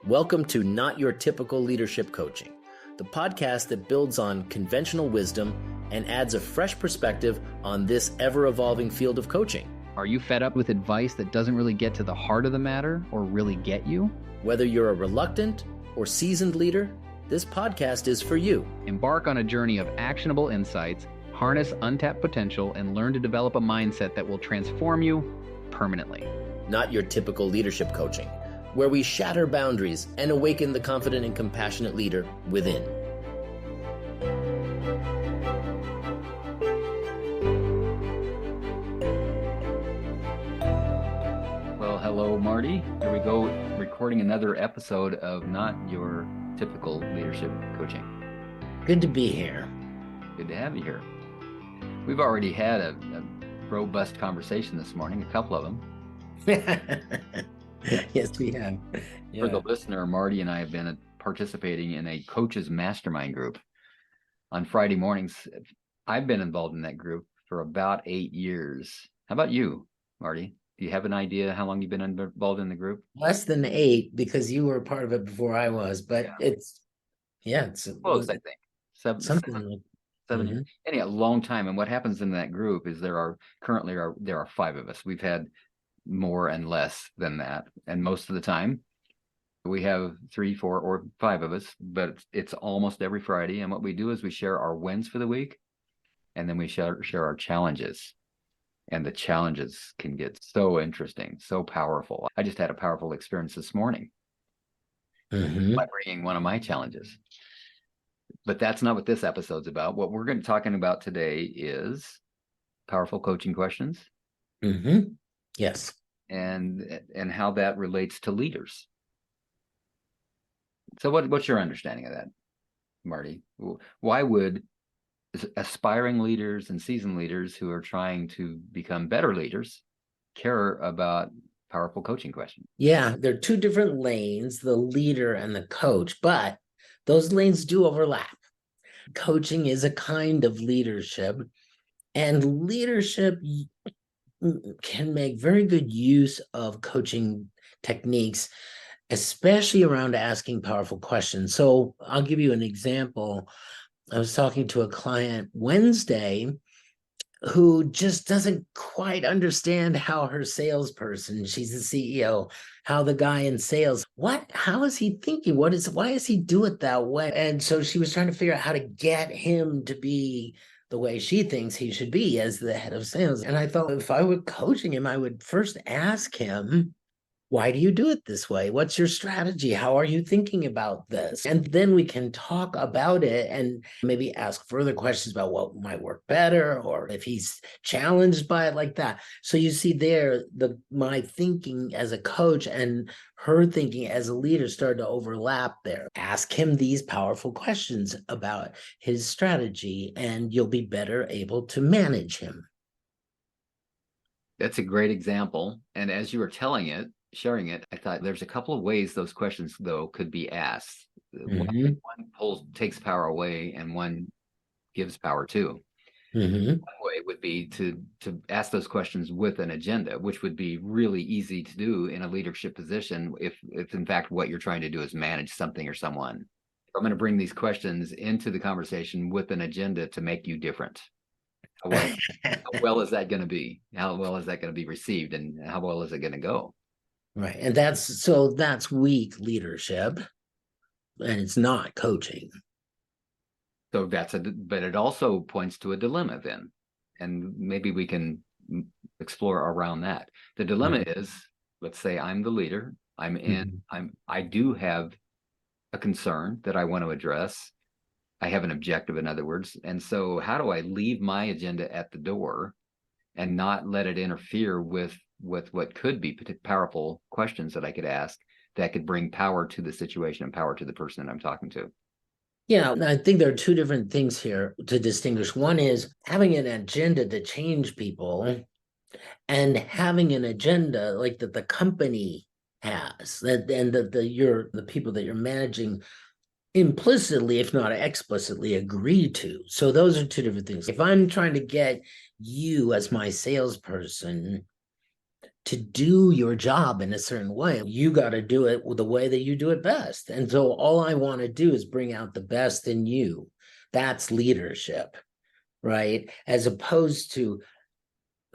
Welcome to Not Your Typical Leadership Coaching, the podcast that builds on conventional wisdom and adds a fresh perspective on this ever-evolving field of coaching. Are you fed up with advice that doesn't really get to the heart of the matter or really get you? Whether you're a reluctant or seasoned leader, this podcast is for you. Embark on a journey of actionable insights, harness untapped potential, and learn to develop a mindset that will transform you permanently. Not Your Typical Leadership Coaching, where we shatter boundaries and awaken the confident and compassionate leader within. Well, hello, Marty. Here we go, recording another episode of Not Your Typical Leadership Coaching. Good to be here. Good to have you here. We've already had a robust conversation this morning, a couple of them. Yes, we have. For the listener, Marty and I have been participating in a coaches mastermind group on Friday mornings. I've been involved in that group for about 8 years. How about you, Marty? Do you have an idea how long you've been involved in the group? Less than 8, because you were part of it before I was, but it's close, I think. Seven Mm-hmm. years. Anyhow, a long time. And what happens in that group is there are 5 of us. We've had more and less than that, and most of the time we have 3, 4, or 5 of us, but it's almost every Friday. And what we do is we share our wins for the week, and then we share our challenges. And the challenges can get so interesting, so powerful. I just had a powerful experience this morning by bringing one of my challenges. But that's not what this episode's about. What we're going to be talking about today is powerful coaching questions. Yes. And how that relates to leaders. So what's your understanding of that, Marty? Why would aspiring leaders and seasoned leaders who are trying to become better leaders care about powerful coaching questions? Yeah, they're two different lanes, the leader and the coach, but those lanes do overlap. Coaching is a kind of leadership, and leadership can make very good use of coaching techniques, especially around asking powerful questions. So I'll give you an example. I was talking to a client Wednesday who just doesn't quite understand how her salesperson, she's the CEO, how the guy in sales, how is he thinking? Why does he do it that way? And so she was trying to figure out how to get him to be the way she thinks he should be as the head of sales. And I thought, if I were coaching him, I would first ask him, why do you do it this way? What's your strategy? How are you thinking about this? And then we can talk about it and maybe ask further questions about what might work better, or if he's challenged by it, like that. So you see there, my thinking as a coach and her thinking as a leader started to overlap there. Ask him these powerful questions about his strategy, and you'll be better able to manage him. That's a great example. And as you were sharing it, I thought there's a couple of ways those questions, though, could be asked. One takes power away and one gives power too. One way would be to ask those questions with an agenda, which would be really easy to do in a leadership position if in fact what you're trying to do is manage something or someone. I'm going to bring these questions into the conversation with an agenda to make you different. How well is that going to be? How well is that going to be received, and how well is it going to go? Right. And that's weak leadership, and it's not coaching. So but it also points to a dilemma then, and maybe we can explore around that. The dilemma is, let's say I'm the leader, I do have a concern that I want to address. I have an objective, in other words. And so how do I leave my agenda at the door and not let it interfere with what could be powerful questions that I could ask that could bring power to the situation and power to the person that I'm talking to? Yeah, I think there are two different things here to distinguish. One is having an agenda to change people, and having an agenda like that the company has, and the people that you're managing implicitly, if not explicitly, agree to. So those are two different things. If I'm trying to get you as my salesperson to do your job in a certain way. You got to do it the way that you do it best. And so all I want to do is bring out the best in you. That's leadership, right? As opposed to,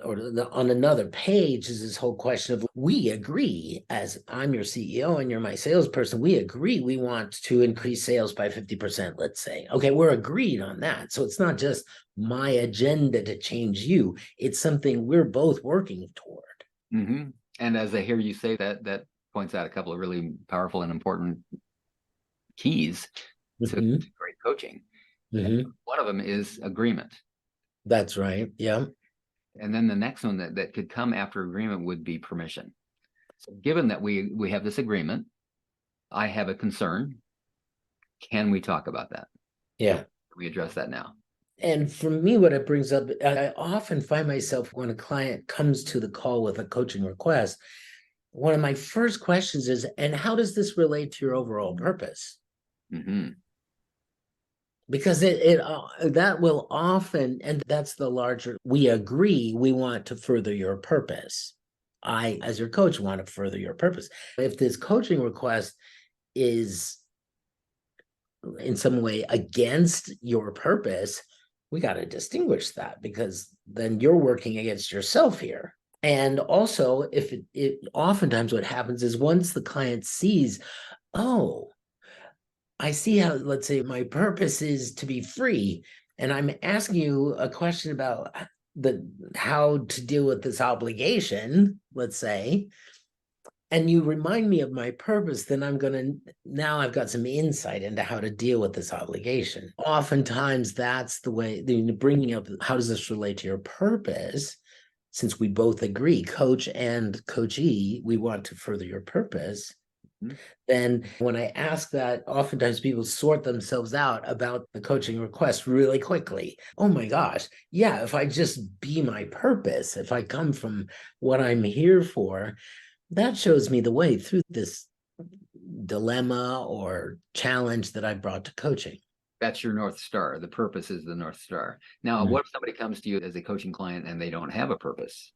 on another page is this whole question of, we agree, as I'm your CEO and you're my salesperson, we agree we want to increase sales by 50%, let's say. Okay, we're agreed on that. So it's not just my agenda to change you, it's something we're both working toward. Mm-hmm. And as I hear you say that, that points out a couple of really powerful and important keys to great coaching. Mm-hmm. One of them is agreement. That's right. Yeah. And then the next one that could come after agreement would be permission. So given that we have this agreement, I have a concern. Can we talk about that? Yeah. Can we address that now? And for me, what it brings up, I often find myself when a client comes to the call with a coaching request, one of my first questions is, and how does this relate to your overall purpose? Mm-hmm. Because that will often, and that's the larger, we agree we want to further your purpose. I, as your coach, want to further your purpose. If this coaching request is in some way against your purpose, we got to distinguish that, because then you're working against yourself here. And also, if it oftentimes what happens is once the client sees, oh, I see how, let's say my purpose is to be free, and I'm asking you a question about how to deal with this obligation, let's say, and you remind me of my purpose, then now I've got some insight into how to deal with this obligation. Oftentimes that's the way, bringing up, how does this relate to your purpose? Since we both agree, coach and coachee, we want to further your purpose. Mm-hmm. Then when I ask that, oftentimes people sort themselves out about the coaching request really quickly. Oh my gosh, yeah, if I just be my purpose, if I come from what I'm here for, that shows me the way through this dilemma or challenge that I brought to coaching. That's your North Star. The purpose is the North Star. Now, what if somebody comes to you as a coaching client and they don't have a purpose?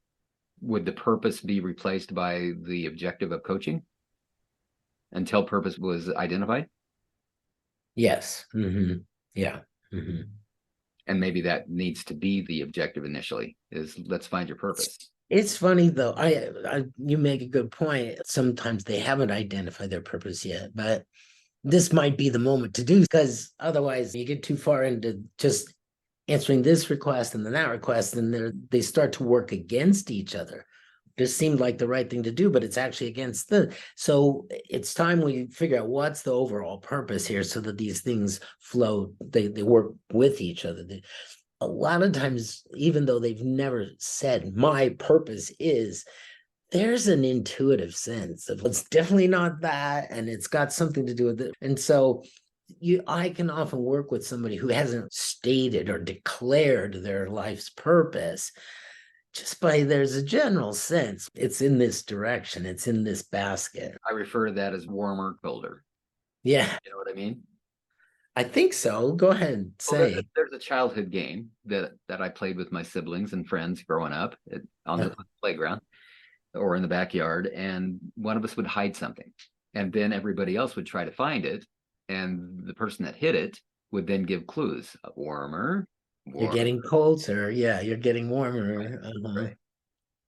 Would the purpose be replaced by the objective of coaching until purpose was identified? Yes. Mm-hmm. Yeah. Mm-hmm. And maybe that needs to be the objective initially, is let's find your purpose. It's funny though. You make a good point. Sometimes they haven't identified their purpose yet, but this might be the moment to do, because otherwise you get too far into just answering this request and then that request, and they start to work against each other. This seemed like the right thing to do, but it's actually against so it's time we figure out what's the overall purpose here, so that these things flow, they work with each other. A lot of times, even though they've never said my purpose is, there's an intuitive sense of it's definitely not that, and it's got something to do with it. And so I can often work with somebody who hasn't stated or declared their life's purpose, just by there's a general sense it's in this direction, it's in this basket. I refer to that as warmer, colder. Yeah. You know what I mean? I think so. Go ahead and say. Well, there's a childhood game that I played with my siblings and friends growing up on the playground or in the backyard, and one of us would hide something, and then everybody else would try to find it, and the person that hid it would then give clues. Warmer. You're getting colder. Yeah, you're getting warmer. Right.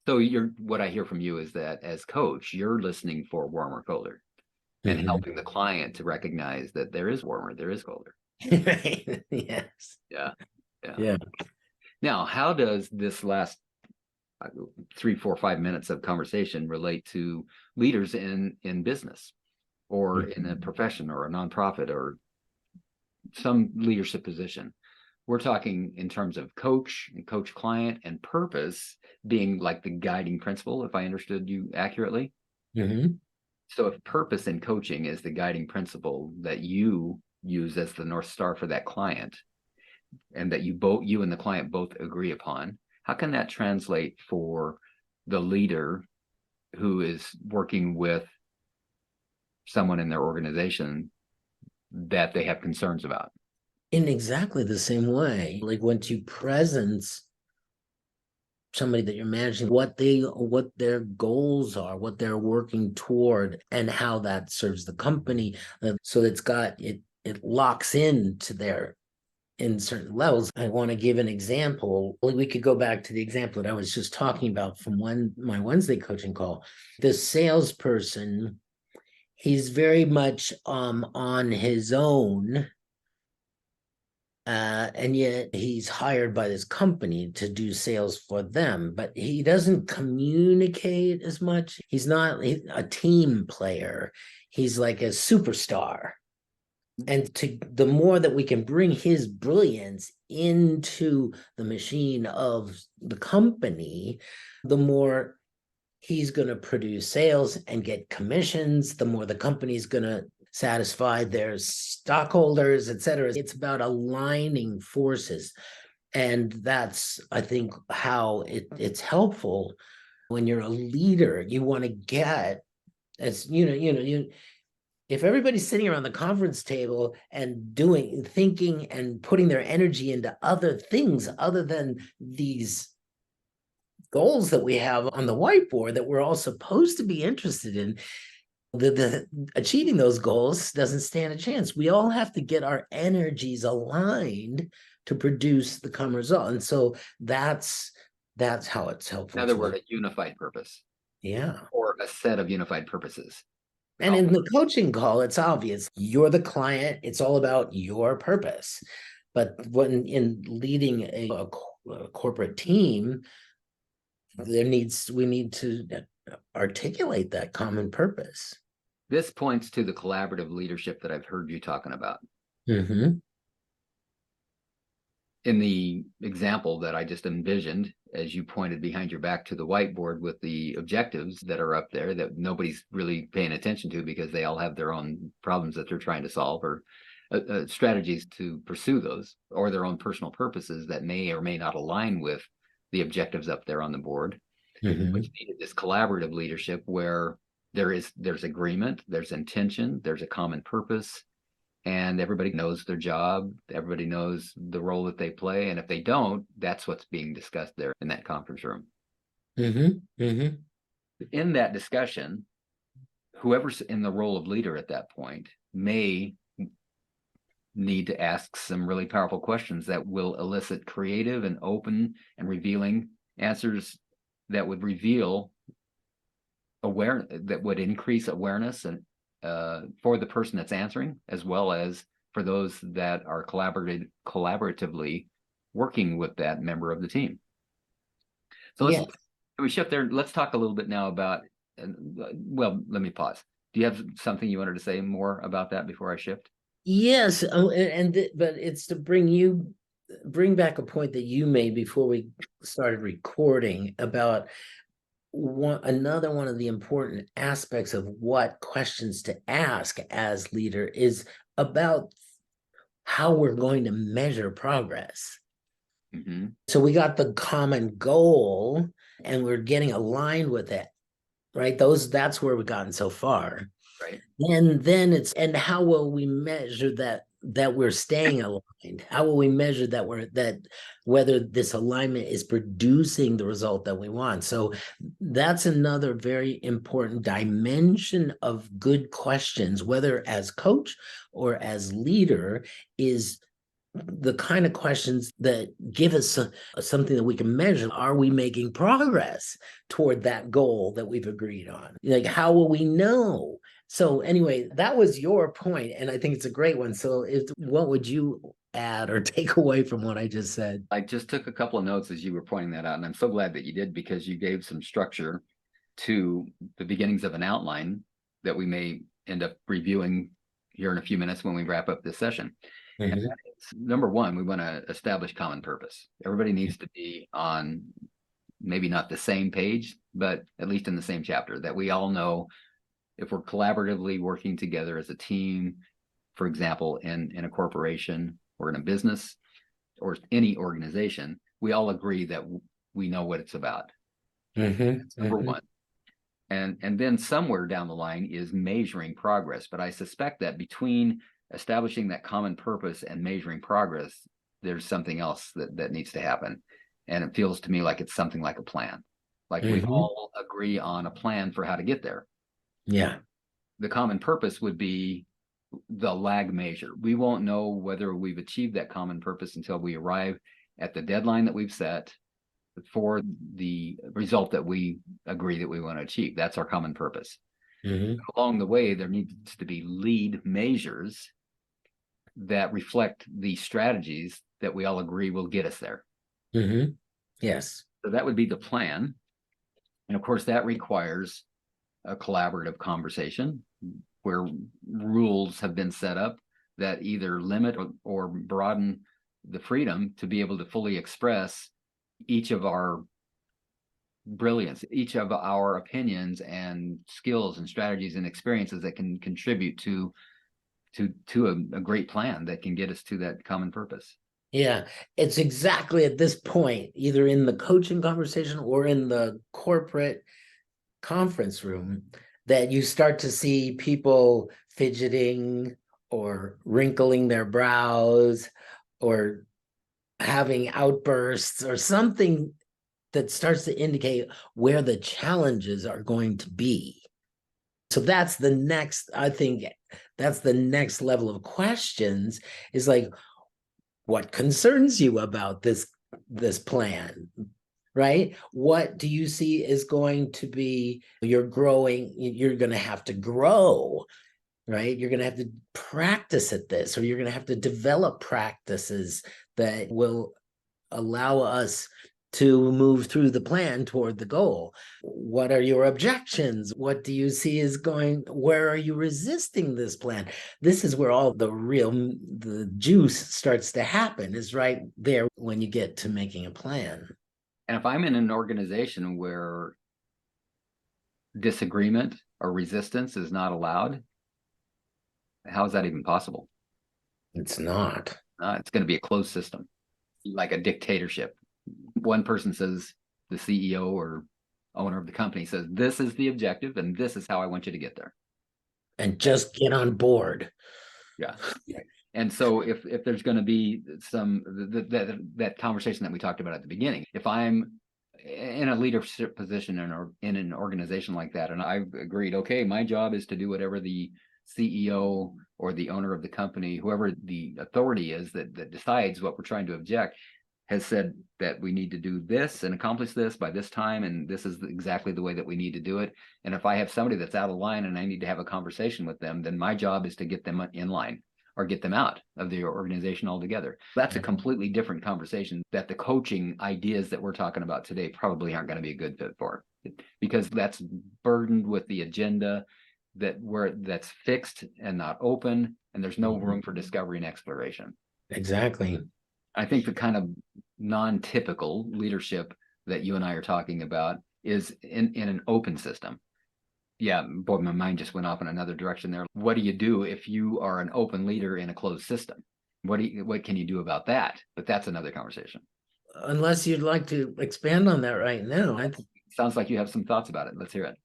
So what I hear from you is that as coach, you're listening for warmer, colder, and helping the client to recognize that there is warmer, there is colder. Right. Yes. Yeah. Now, how does this last 3, 4, 5 minutes of conversation relate to leaders in business or in a profession or a nonprofit or some leadership position? We're talking in terms of coach and coach client, and purpose being like the guiding principle, if I understood you accurately. So if purpose in coaching is the guiding principle that you use as the North Star for that client, and that you and the client both agree upon, how can that translate for the leader who is working with someone in their organization that they have concerns about? In exactly the same way, like once you presence somebody that you're managing, what their goals are, what they're working toward, and how that serves the company. So it locks into their in certain levels. I want to give an example. We could go back to the example that I was just talking about from my Wednesday coaching call. The salesperson, he's very much on his own. And yet he's hired by this company to do sales for them, but he doesn't communicate as much. He's not a team player. He's like a superstar. And the more that we can bring his brilliance into the machine of the company, the more he's going to produce sales and get commissions, the more the company's going to satisfy their stockholders, et cetera. It's about aligning forces. And that's, I think, how it's helpful when you're a leader. You want to get, as if everybody's sitting around the conference table and thinking and putting their energy into other things other than these goals that we have on the whiteboard that we're all supposed to be interested in, the achieving those goals doesn't stand a chance. We all have to get our energies aligned to produce the common result. And so that's how it's helpful. In other words, a unified purpose. Yeah. Or a set of unified purposes. And in the coaching call, it's obvious. You're the client. It's all about your purpose. But when in leading a corporate team, we need to articulate that common purpose. This points to the collaborative leadership that I've heard you talking about. Mm-hmm. In the example that I just envisioned, as you pointed behind your back to the whiteboard with the objectives that are up there that nobody's really paying attention to because they all have their own problems that they're trying to solve, or strategies to pursue those, or their own personal purposes that may or may not align with the objectives up there on the board. Mm-hmm. Which needed this collaborative leadership where there's agreement, there's intention, there's a common purpose, and everybody knows their job, everybody knows the role that they play, and if they don't, that's what's being discussed there in that conference room. Mm-hmm. Mm-hmm. In that discussion, whoever's in the role of leader at that point may need to ask some really powerful questions that will elicit creative and open and revealing answers that would reveal that would increase awareness and for the person that's answering, as well as for those that are collaboratively working with that member of the team. So we shift there. Let's talk a little bit now about, well, let me pause. Do you have something you wanted to say more about that before I shift? Yes. But it's to bring back a point that you made before we started recording about another one of the important aspects of what questions to ask as leader is about how we're going to measure progress. Mm-hmm. So we got the common goal and we're getting aligned with it, right? That's where we've gotten so far. Right. And then and how will we measure that we're staying aligned? How will we measure that whether this alignment is producing the result that we want? So that's another very important dimension of good questions, whether as coach or as leader, is the kind of questions that give us something that we can measure. Are we making progress toward that goal that we've agreed on? Like, how will we know? So anyway, that was your point, and I think it's a great one. So what would you add or take away from what I just said? I just took a couple of notes as you were pointing that out, and I'm so glad that you did, because you gave some structure to the beginnings of an outline that we may end up reviewing here in a few minutes when we wrap up this session. Mm-hmm. And that is, number one, we want to establish common purpose. Everybody needs to be on maybe not the same page, but at least in the same chapter, that we all know if we're collaboratively working together as a team, for example, in a corporation or in a business or any organization, we all agree that we know what it's about. Mm-hmm. That's number one. And then somewhere down the line is measuring progress. But I suspect that between establishing that common purpose and measuring progress, there's something else that needs to happen. And it feels to me like it's something like a plan. Like we all agree on a plan for how to get there. Yeah. The common purpose would be the lag measure. We won't know whether we've achieved that common purpose until we arrive at the deadline that we've set for the result that we agree that we want to achieve. That's our common purpose. Along the way, there needs to be lead measures that reflect the strategies that we all agree will get us there. Yes. So that would be the plan. And of course, that requires a collaborative conversation where rules have been set up that either limit or broaden the freedom to be able to fully express each of our brilliance, each of our opinions and skills and strategies and experiences that can contribute to a great plan that can get us to that common purpose. Yeah, it's exactly at this point, either in the coaching conversation or in the corporate conference room, that you start to see people fidgeting or wrinkling their brows or having outbursts or something that starts to indicate where the challenges are going to be. So that's the next, I think that's the next level of questions, is like, what concerns you about this plan, right? What do you see is going to be, you're growing, you're going to have to grow, right? You're going to have to practice at this, or you're going to have to develop practices that will allow us to move through the plan toward the goal. What are your objections? What do you see is going, where are you resisting this plan? This is where all the juice starts to happen, is right there when you get to making a plan. And if I'm in an organization where disagreement or resistance is not allowed, how is that even possible? It's not. It's going to be a closed system, like a dictatorship. One person says, the CEO or owner of the company says, this is the objective and this is how I want you to get there. And just get on board. Yeah. And so if there's going to be some that conversation that we talked about at the beginning, if I'm in a leadership position in an organization like that, and I've agreed, okay, my job is to do whatever the CEO or the owner of the company, whoever the authority is that decides what we're trying to object, has said that we need to do this and accomplish this by this time, and this is exactly the way that we need to do it. And if I have somebody that's out of line and I need to have a conversation with them, then my job is to get them in line or get them out of the organization altogether. That's a completely different conversation that the coaching ideas that we're talking about today probably aren't going to be a good fit for, because that's burdened with the agenda that's fixed and not open, and there's no room for discovery and exploration. Exactly. I think the kind of non-typical leadership that you and I are talking about is in an open system. Yeah, boy, my mind just went off in another direction there. What do you do if you are an open leader in a closed system? What can you do about that? But that's another conversation. Unless you'd like to expand on that right now. Sounds like you have some thoughts about it. Let's hear it.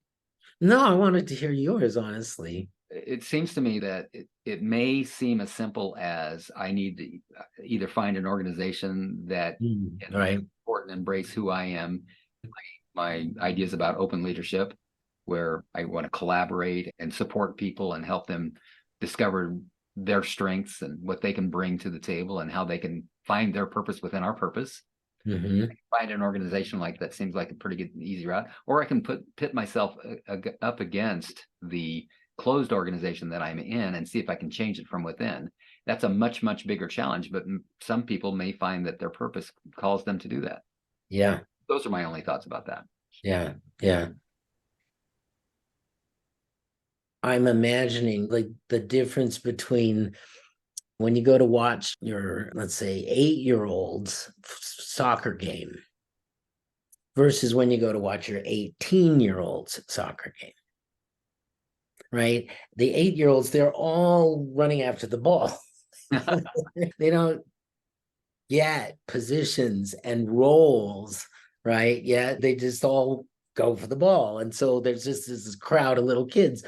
No, I wanted to hear yours, honestly. It seems to me that it may seem as simple as I need to either find an organization that right. support and embrace who I am, my ideas about open leadership, where I want to collaborate and support people and help them discover their strengths and what they can bring to the table and how they can find their purpose within our purpose. Find an organization like that seems like a pretty good, easy route. Or I can pit myself up against the closed organization that I'm in and see if I can change it from within. That's a much, much bigger challenge, but some people may find that their purpose calls them to do that. Yeah. Those are my only thoughts about that. Yeah. Yeah. I'm imagining like the difference between when you go to watch your, let's say, 8-year-old's soccer game versus when you go to watch your 18-year-old's soccer game, right? The 8-year-olds, they're all running after the ball. They don't get positions and roles, right? Yeah, they just all go for the ball. And so there's just this crowd of little kids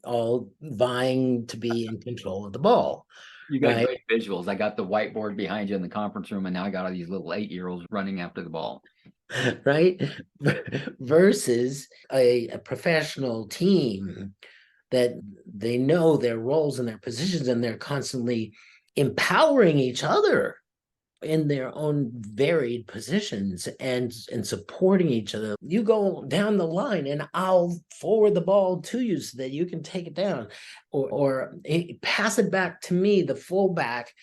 all vying to be in control of the ball, You got right? great visuals. I got the whiteboard behind you in the conference room, and now I got all these little 8-year-olds running after the ball. Right? Versus a professional team that they know their roles and their positions, and they're constantly empowering each other in their own varied positions and supporting each other. You go down the line and I'll forward the ball to you so that you can take it down, or pass it back to me, the fullback.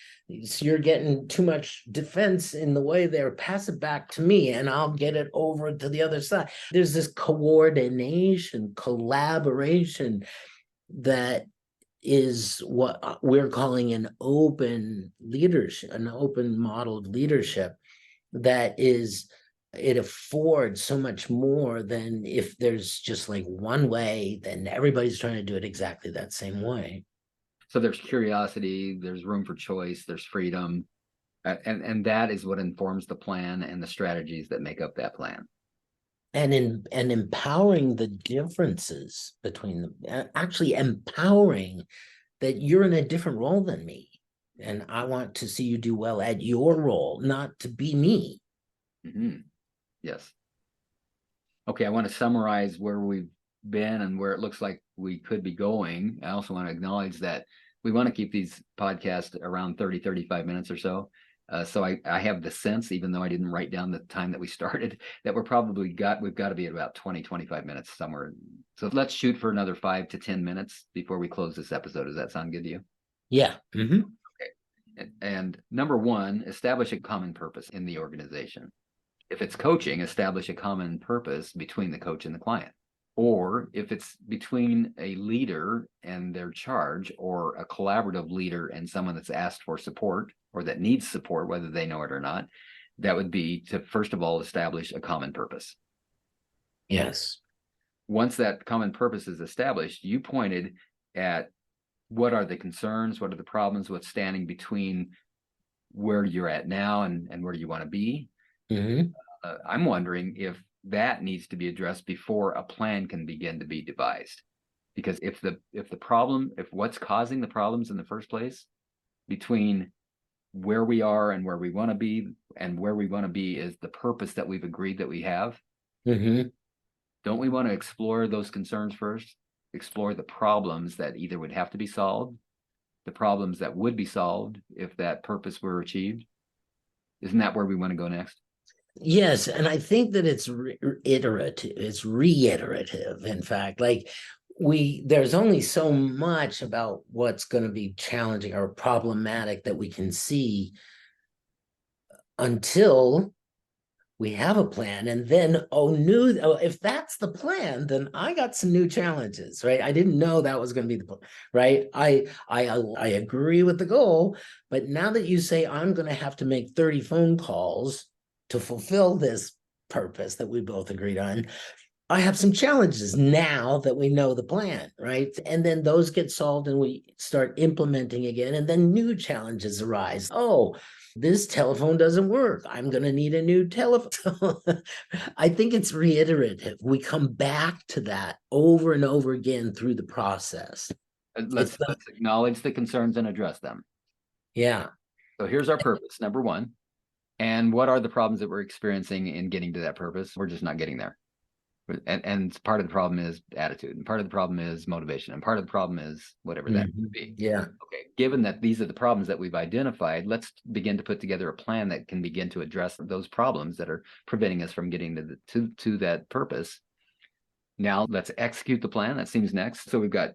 So you're getting too much defense in the way there. Pass it back to me and I'll get it over to the other side. There's this coordination, collaboration that is what we're calling an open leadership, an open modeled leadership that is, it affords so much more than if there's just like one way, then everybody's trying to do it exactly that same way. So there's curiosity, there's room for choice, there's freedom. And that is what informs the plan and the strategies that make up that plan. And empowering the differences between them, actually empowering that you're in a different role than me. And I want to see you do well at your role, not to be me. Mm-hmm. Yes. Okay, I want to summarize where we've been and where it looks like we could be going. I also want to acknowledge that we want to keep these podcasts around 30, 35 minutes or so. So I have the sense, even though I didn't write down the time that we started, that we've got to be at about 20, 25 minutes somewhere. So let's shoot for another 5 to 10 minutes before we close this episode. Does that sound good to you? Yeah. Mm-hmm. Okay. And number one, establish a common purpose in the organization. If it's coaching, establish a common purpose between the coach and the client. Or if it's between a leader and their charge, or a collaborative leader and someone that's asked for support or that needs support, whether they know it or not, that would be to, first of all, establish a common purpose. Yes. Once that common purpose is established, you pointed at what are the concerns, what are the problems, what's standing between where you're at now and where you want to be. Mm-hmm. I'm wondering if that needs to be addressed before a plan can begin to be devised. Because if what's causing the problems in the first place between where we are and where we want to be, and where we want to be is the purpose that we've agreed that we have, Mm-hmm. don't we want to explore those concerns first? Explore the problems that either would have to be solved, the problems that would be solved if that purpose were achieved. Isn't that where we want to go next? Yes, and I think that it's iterative, it's reiterative. In fact, like there's only so much about what's going to be challenging or problematic that we can see until we have a plan. And then, if that's the plan, then I got some new challenges, right? I didn't know that was going to be the plan, right? I agree with the goal, but now that you say I'm going to have to make 30 phone calls to fulfill this purpose that we both agreed on, I have some challenges now that we know the plan, right? And then those get solved and we start implementing again, and then new challenges arise. Oh, this telephone doesn't work. I'm going to need a new telephone. I think it's reiterative. We come back to that over and over again through the process. Let's acknowledge the concerns and address them. Yeah. So here's our purpose, number one. And what are the problems that we're experiencing in getting to that purpose? We're just not getting there. And part of the problem is attitude, and part of the problem is motivation, and part of the problem is whatever that would be. Yeah. Okay. Given that these are the problems that we've identified, let's begin to put together a plan that can begin to address those problems that are preventing us from getting to that purpose. Now let's execute the plan. That seems next. So we've got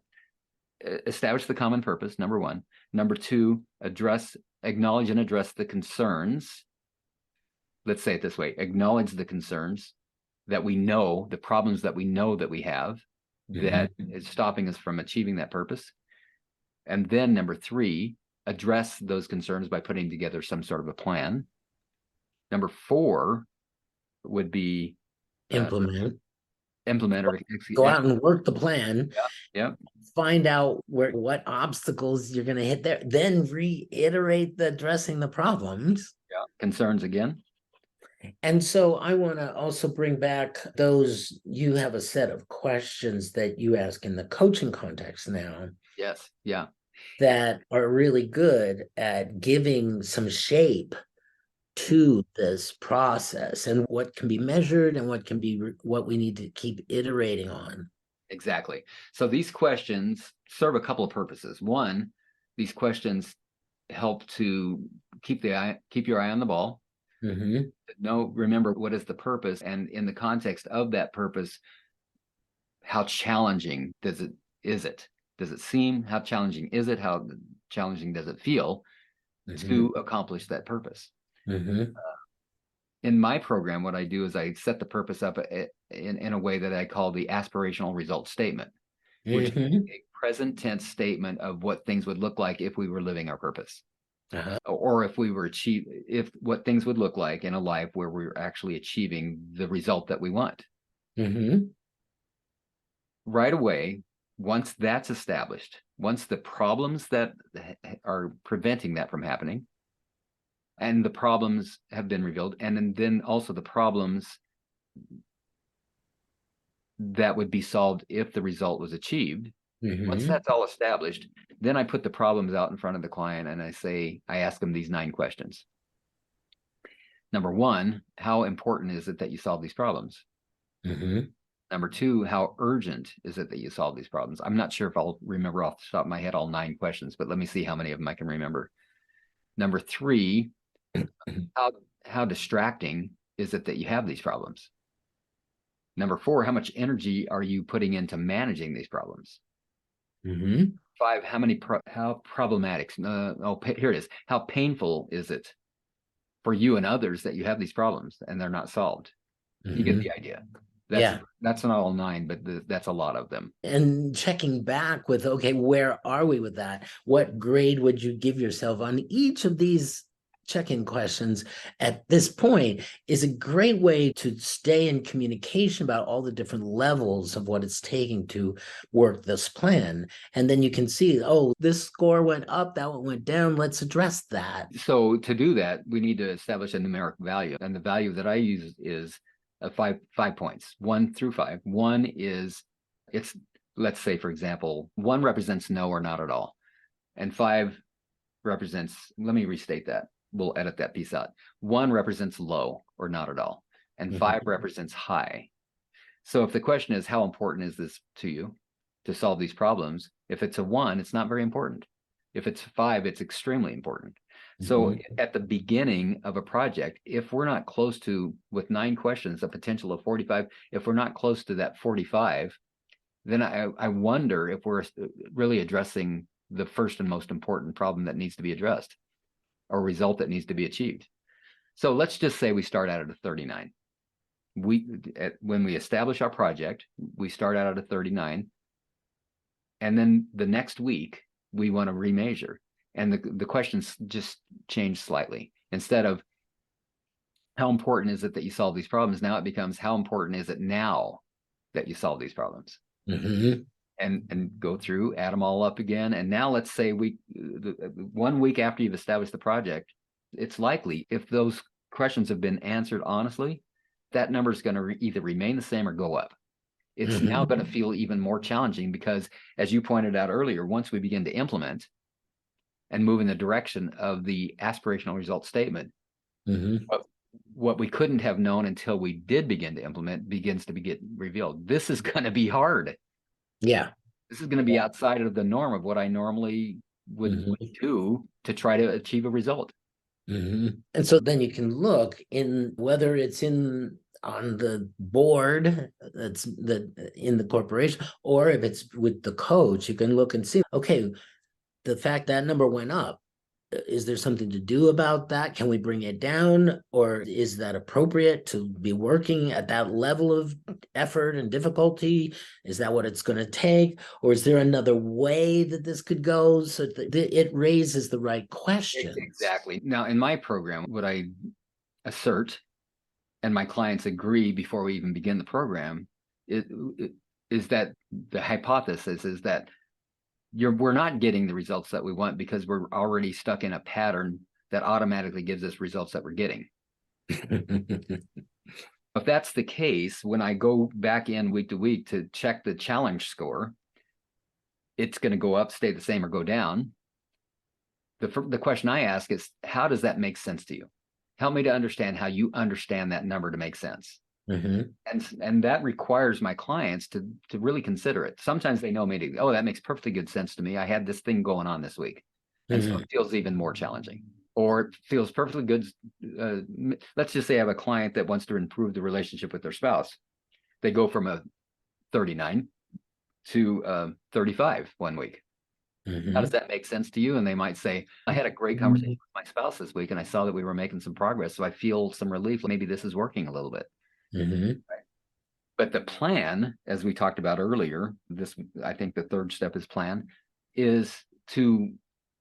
establish the common purpose, number one. Number two, acknowledge and address the concerns. Let's say it this way: acknowledge the concerns that we know, the problems that we know that we have, that is stopping us from achieving that purpose. And then number three, address those concerns by putting together some sort of a plan. Number four would be implement or go out and work the plan. Yeah. Find out what obstacles you're going to hit there, then reiterate the addressing the problems. Yeah. Concerns again. And so I want to also bring back those, you have a set of questions that you ask in the coaching context now. Yes. Yeah. that are really good at giving some shape to this process and what can be measured and what can be what we need to keep iterating on. Exactly. So these questions serve a couple of purposes. One, these questions help to keep your eye on the ball. Mm-hmm. Remember what is the purpose, and in the context of that purpose, how challenging is it? Does it seem? How challenging is it? How challenging does it feel Mm-hmm. to accomplish that purpose? Mm-hmm. In my program, what I do is I set the purpose up in a way that I call the aspirational result statement, which is Mm-hmm. a present tense statement of what things would look like if we were living our purpose, Uh-huh. or if we were if what things would look like in a life where we're actually achieving the result that we want. Mm-hmm. Right away, once that's established, once the problems that are preventing that from happening and the problems have been revealed, and then also the problems that would be solved if the result was achieved. Once Mm-hmm. that's all established, then I put the problems out in front of the client and I ask them these 9 questions. Number 1, how important is it that you solve these problems? Mm-hmm. Number 2, how urgent is it that you solve these problems? I'm not sure if I'll remember off the top of my head all 9 questions, but let me see how many of them I can remember. Number 3, how distracting is it that you have these problems? Number 4, how much energy are you putting into managing these problems? Mm-hmm. 5, how problematic? Here it is. How painful is it for you and others that you have these problems and they're not solved? You get Mm-hmm. the idea. Yeah. That's not all 9, but that's a lot of them. And checking back with, okay, where are we with that? What grade would you give yourself on each of these check-in questions at this point is a great way to stay in communication about all the different levels of what it's taking to work this plan. And then you can see, oh, this score went up, that one went down. Let's address that. So to do that, we need to establish a numeric value. And the value that I use is 5 points, 1 through 5. 1 is, let's say, for example, 1 represents no or not at all. And 5 represents, let me restate that. We'll edit that piece out. 1 represents low or not at all. And 5 represents high. So if the question is, how important is this to you to solve these problems? If it's a 1, it's not very important. If it's 5, it's extremely important. So at the beginning of a project, if we're not close to, with 9 questions, a potential of 45, if we're not close to that 45, then I wonder if we're really addressing the first and most important problem that needs to be addressed, or result that needs to be achieved. So let's just say we start out at a 39. When we establish our project, we start out at a 39, and then the next week we want to remeasure, and the questions just change slightly. Instead of how important is it that you solve these problems, now it becomes how important is it now that you solve these problems. And go through, add them all up again. And now let's say 1 week after you've established the project, it's likely, if those questions have been answered honestly, that number is going to either remain the same or go up. It's now going to feel even more challenging because, as you pointed out earlier, once we begin to implement and move in the direction of the aspirational result statement, what we couldn't have known until we did begin to implement begins to get revealed. This is going to be hard. Yeah. This is going to be outside of the norm of what I normally would do to try to achieve a result. And so then you can look in whether it's on the board that's in the corporation, or if it's with the coach, you can look and see, okay, the fact that number went up, is there something to do about that? Can we bring it down? Or is that appropriate to be working at that level of effort and difficulty? Is that what it's going to take? Or is there another way that this could go so that it raises the right questions? Exactly. Now, in my program, what I assert, and my clients agree before we even begin the program, is that the hypothesis is that we're not getting the results that we want because we're already stuck in a pattern that automatically gives us results that we're getting. If that's the case, when I go back in week to week to check the challenge score, it's going to go up, stay the same, or go down. The question I ask is, how does that make sense to you? Help me to understand how you understand that number to make sense. And that requires my clients to really consider it. Sometimes they know me oh, that makes perfectly good sense to me. I had this thing going on this week. And so it feels even more challenging, or it feels perfectly good. Let's just say I have a client that wants to improve the relationship with their spouse. They go from a 39 to 35 one week. How does that make sense to you? And they might say, I had a great conversation with my spouse this week, and I saw that we were making some progress. So I feel some relief. Maybe this is working a little bit. Right? But the plan, as we talked about earlier, I think the third step is plan, is to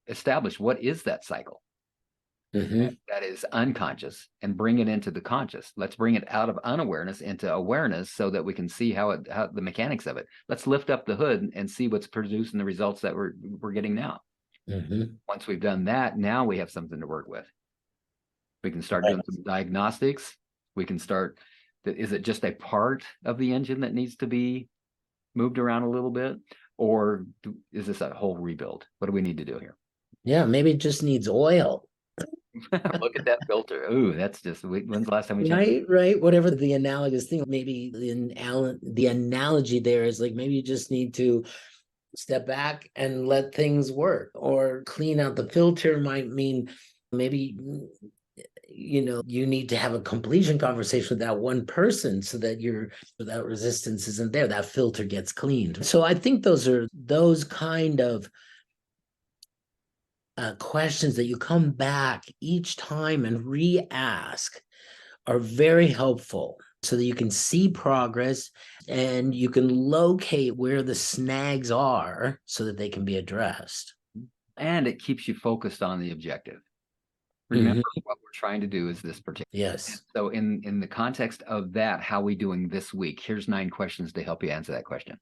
establish what is that cycle that is unconscious and bring it into the conscious. Let's bring it out of unawareness into awareness so that we can see how the mechanics of it. Let's lift up the hood and see what's producing the results that we're getting now. Once we've done that, now we have something to work with. We can start doing some diagnostics. We can start, is it just a part of the engine that needs to be moved around a little bit? Or is this a whole rebuild? What do we need to do here? Yeah, maybe it just needs oil. Look at that filter. Ooh, that's just, when's the last time we changed? Right. Whatever the analogous thing, maybe the analogy there is like, maybe you just need to step back and let things work, or clean out the filter might mean maybe, you need to have a completion conversation with that one person so that that resistance isn't there, that filter gets cleaned. So I think those kind of questions that you come back each time and re-ask are very helpful, so that you can see progress and you can locate where the snags are so that they can be addressed. And it keeps you focused on the objective. Remember, what we're trying to do is this particular. Yes. So in the context of that, how are we doing this week? Here's 9 questions to help you answer that question.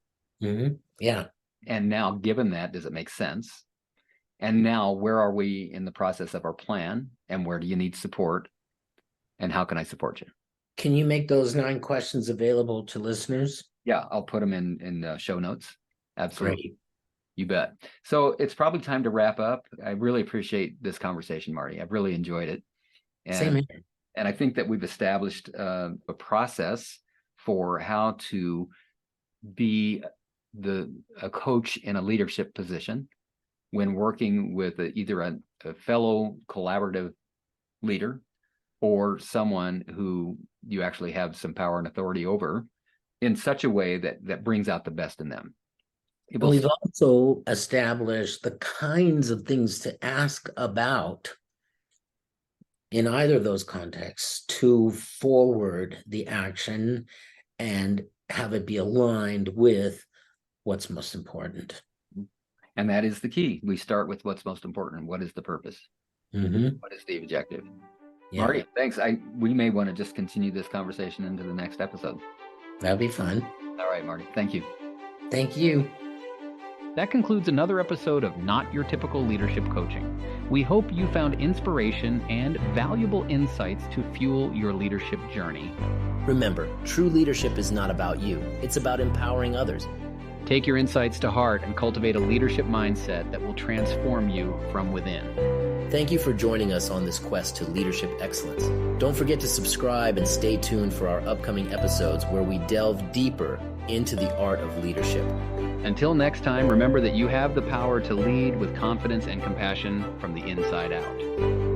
Yeah. And now, given that, does it make sense? And now, where are we in the process of our plan? And where do you need support? And how can I support you? Can you make those 9 questions available to listeners? Yeah, I'll put them in show notes. Absolutely. Great. You bet. So it's probably time to wrap up. I really appreciate this conversation, Marty. I've really enjoyed it. Same here. And I think that we've established a process for how to be a coach in a leadership position when working with either a fellow collaborative leader or someone who you actually have some power and authority over, in such a way that brings out the best in them. We've also established the kinds of things to ask about in either of those contexts to forward the action and have it be aligned with what's most important. And that is the key. We start with what's most important. What is the purpose? What is the objective? Yeah. Marty, thanks. We may want to just continue this conversation into the next episode. That'd be fun. All right, Marty. Thank you. Thank you. That concludes another episode of Not Your Typical Leadership Coaching. We hope you found inspiration and valuable insights to fuel your leadership journey. Remember, true leadership is not about you. It's about empowering others. Take your insights to heart and cultivate a leadership mindset that will transform you from within. Thank you for joining us on this quest to leadership excellence. Don't forget to subscribe and stay tuned for our upcoming episodes where we delve deeper into the art of leadership. Until next time, remember that you have the power to lead with confidence and compassion from the inside out.